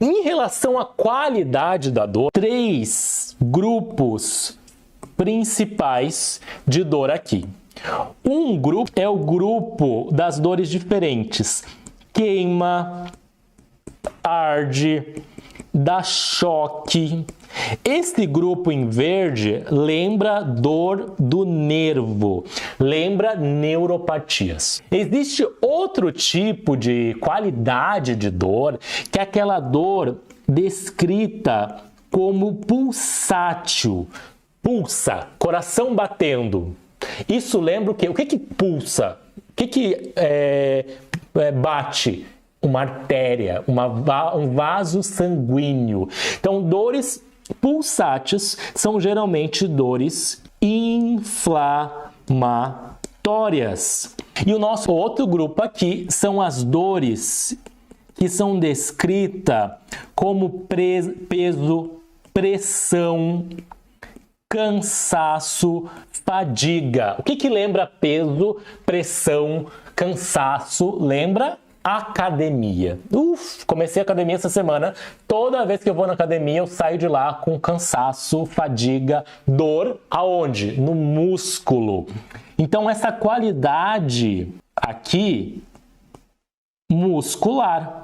Em relação à qualidade da dor, 3 grupos principais de dor aqui. Um grupo é o grupo das dores diferentes. Queima, arde, dá choque. Este grupo em verde lembra dor do nervo, lembra neuropatias. Existe outro tipo de qualidade de dor, que é aquela dor descrita como pulsátil. Pulsa, coração batendo. Isso lembra o quê? O que pulsa? O que bate? Uma artéria, um vaso sanguíneo. Então, dores pulsáteis são geralmente dores inflamatórias. E o nosso outro grupo aqui são as dores que são descritas como peso, pressão, cansaço, fadiga. O que lembra peso, pressão, cansaço? Lembra? Academia. Comecei a academia essa semana. Toda vez que eu vou na academia, eu saio de lá com cansaço, fadiga, dor. Aonde? No músculo. Então, essa qualidade aqui, muscular.